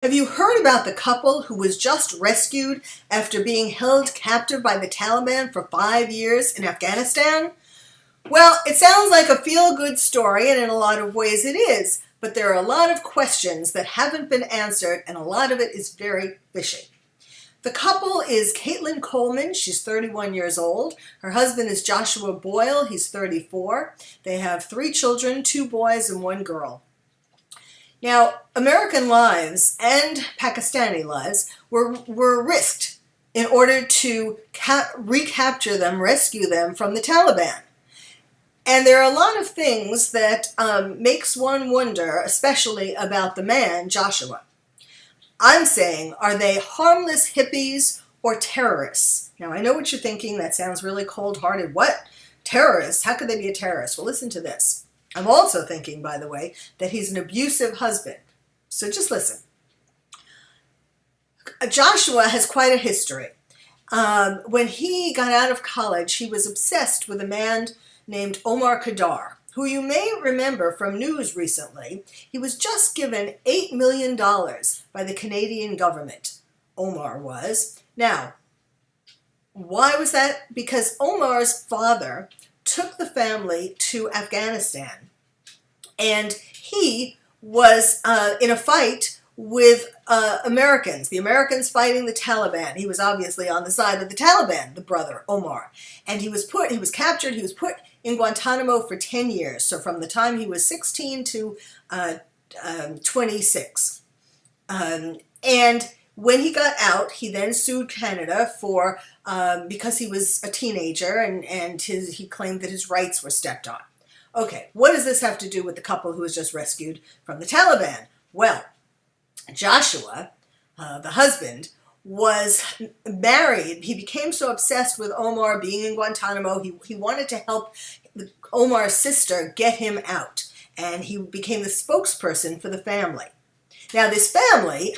Have you heard about the couple who was just rescued after being held captive by the Taliban for 5 years in Afghanistan? Well, it sounds like a feel-good story, and in a lot of ways it is, but there are a lot of questions that haven't been answered, and a lot of it is very fishy. The couple is Caitlin Coleman. She's 31 years old. Her husband is Joshua Boyle. He's 34. They have 3 children, 2 boys and 1 girl. Now, American lives and Pakistani lives were risked in order to recapture them, rescue them from the Taliban. And there are a lot of things that makes one wonder, especially about the man, Joshua. I'm saying, are they harmless hippies or terrorists? Now, I know what you're thinking. That sounds really cold-hearted. What? Terrorists? How could they be a terrorist? Well, listen to this. I'm also thinking, by the way, that he's an abusive husband. So just listen. Joshua has quite a history. When he got out of college, he was obsessed with a man named Omar Khadr, who you may remember from news recently. He was just given $8 million by the Canadian government. Omar was. Now, why was that? Because Omar's father took the family to Afghanistan, and he was in a fight with Americans, the Americans fighting the Taliban. He was obviously on the side of the Taliban, the brother, Omar. And he was captured, he was put in Guantanamo for 10 years. So from the time he was 16 to 26. And when he got out, he then sued Canada for, because he was a teenager and he claimed that his rights were stepped on. Okay, what does this have to do with the couple who was just rescued from the Taliban? Well, Joshua, the husband, was married. He became so obsessed with Omar being in Guantanamo, he wanted to help Omar's sister get him out, and he became the spokesperson for the family. Now, this family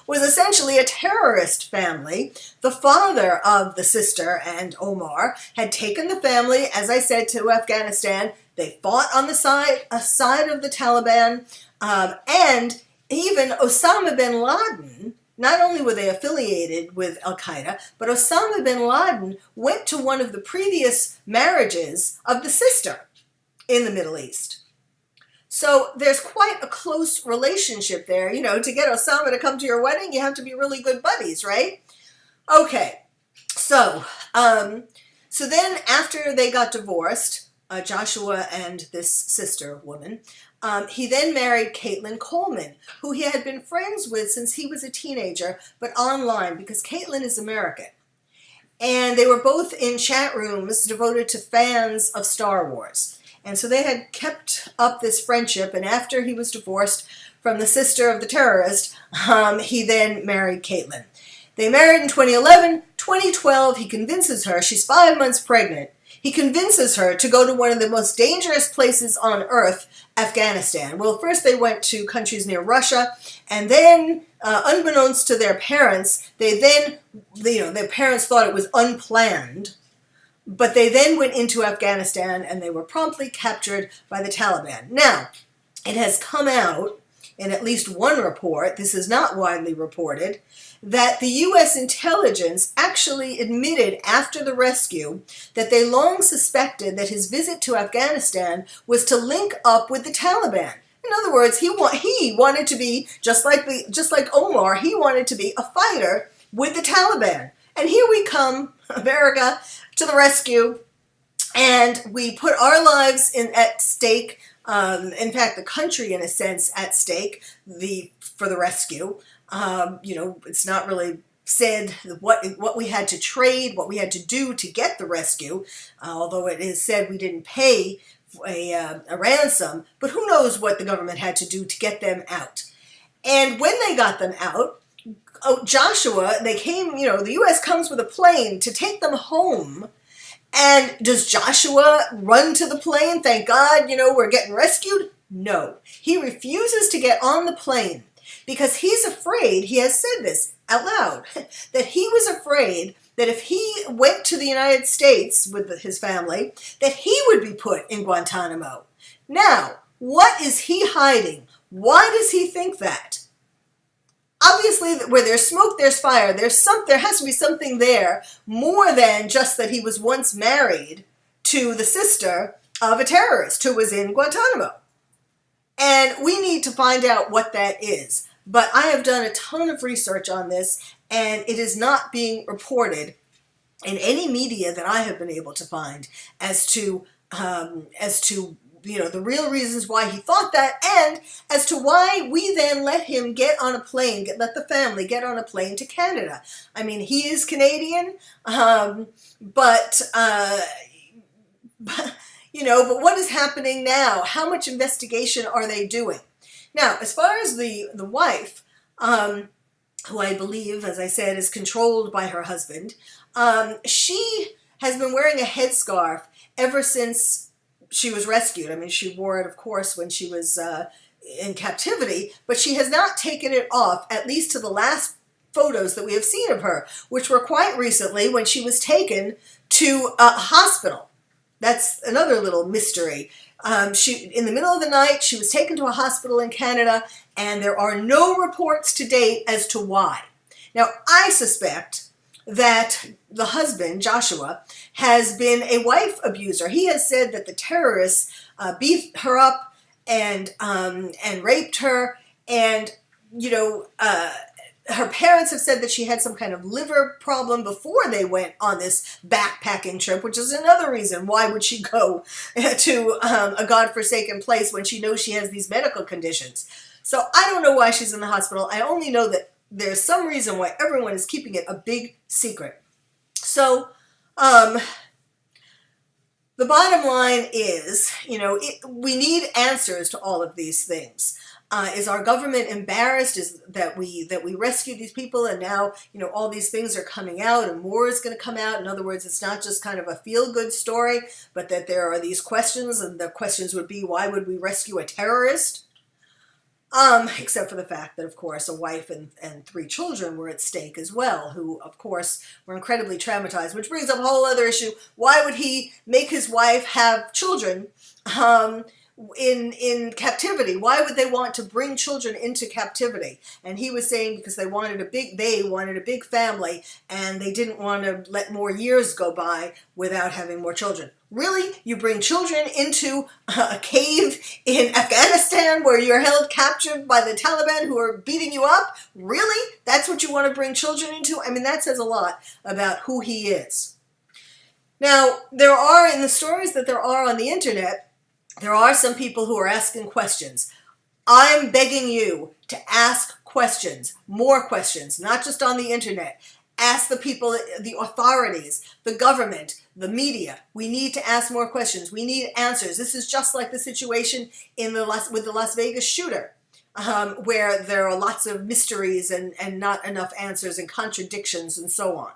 was essentially a terrorist family. The father of the sister and Omar had taken the family, as I said, to Afghanistan. They fought on the side of the Taliban, and even Osama bin Laden, not only were they affiliated with Al-Qaeda, but Osama bin Laden went to one of the previous marriages of the sister in the Middle East. So there's quite a close relationship there. You know, to get Osama to come to your wedding, you have to be really good buddies, right? Okay, so then after they got divorced, Joshua and this sister woman, he then married Caitlin Coleman, who he had been friends with since he was a teenager, but online, because Caitlin is American. And they were both in chat rooms devoted to fans of Star Wars. And so they had kept up this friendship, and after he was divorced from the sister of the terrorist, he then married Caitlin. They married in 2011. 2012, he convinces her, she's 5 months pregnant, he convinces her to go to one of the most dangerous places on earth, Afghanistan. Well, first they went to countries near Russia, and then, unbeknownst to their parents, their parents thought it was unplanned, but they then went into Afghanistan, and they were promptly captured by the Taliban. Now, it has come out in at least one report, this is not widely reported, that the U.S. intelligence actually admitted after the rescue that they long suspected that his visit to Afghanistan was to link up with the Taliban. In other words, he wanted to be, just like Omar, he wanted to be a fighter with the Taliban. And here we come, America, to the rescue, and we put our lives at stake, in fact, the country, in a sense, at stake for the rescue. It's not really said what we had to trade, what we had to do to get the rescue, although it is said we didn't pay a ransom, but who knows what the government had to do to get them out. And when they got them out, Joshua, they came, the U.S. comes with a plane to take them home. And does Joshua run to the plane? Thank God, we're getting rescued? No. He refuses to get on the plane because he's afraid, he has said this out loud, that he was afraid that if he went to the United States with his family, that he would be put in Guantanamo. Now, what is he hiding? Why does he think that? obviously where there's smoke, there's fire. There has to be something there more than just that he was once married to the sister of a terrorist who was in Guantanamo. And we need to find out what that is. But I have done a ton of research on this, and it is not being reported in any media that I have been able to find as to the real reasons why he thought that, and as to why we then let him get on a plane, let the family get on a plane to Canada. I mean, he is Canadian, but what is happening now? How much investigation are they doing? Now, as far as the wife, who I believe, as I said, is controlled by her husband, she has been wearing a headscarf ever since she was rescued. I mean, she wore it, of course, when she was in captivity, but she has not taken it off, at least to the last photos that we have seen of her, which were quite recently when she was taken to a hospital. That's another little mystery. In the middle of the night, she was taken to a hospital in Canada, and there are no reports to date as to why. Now, I suspect that the husband, Joshua, has been a wife abuser. He has said that the terrorists beat her up and raped her, and her parents have said that she had some kind of liver problem before they went on this backpacking trip, which is another reason why would she go to a godforsaken place when she knows she has these medical conditions. So I don't know why she's in the hospital. I only know that there's some reason why everyone is keeping it a big secret. So the bottom line is, we need answers to all of these things. Is our government embarrassed? Is that we rescued these people, and now all these things are coming out, and more is going to come out? In other words, it's not just kind of a feel-good story, but that there are these questions, and the questions would be, why would we rescue a terrorist? Except for the fact that, of course, a wife and 3 children were at stake as well, who, of course, were incredibly traumatized, which brings up a whole other issue. Why would he make his wife have children in captivity? Why would they want to bring children into captivity? And he was saying because they wanted a big family, and they didn't want to let more years go by without having more children. Really? You bring children into a cave in Afghanistan where you're held captive by the Taliban who are beating you up? Really? That's what you want to bring children into? I mean, that says a lot about who he is. Now, there are, in the stories that there are on the internet, there are some people who are asking questions. I'm begging you to ask questions, more questions, not just on the internet. Ask the people, the authorities, the government, the media. We need to ask more questions. We need answers. This is just like the situation with the Las Vegas shooter, where there are lots of mysteries and not enough answers and contradictions and so on.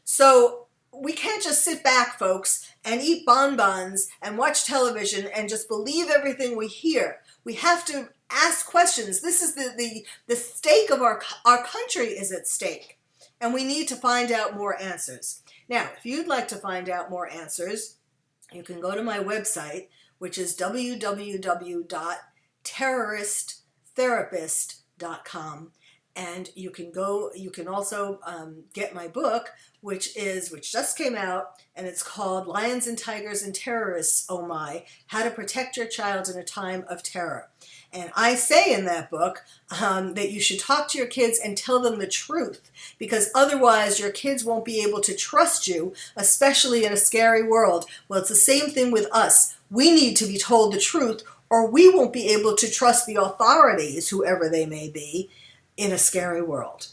So we can't just sit back, folks, and eat bonbons and watch television and just believe everything we hear. We have to ask questions. This is the stake of our country is at stake. And we need to find out more answers. Now, if you'd like to find out more answers, you can go to my website, which is www.terroristtherapist.com. And you can also get my book, which just came out, and it's called Lions and Tigers and Terrorists, Oh My, How to Protect Your Child in a Time of Terror. And I say in that book that you should talk to your kids and tell them the truth, because otherwise your kids won't be able to trust you, especially in a scary world. Well, it's the same thing with us. We need to be told the truth, or we won't be able to trust the authorities, whoever they may be, in a scary world.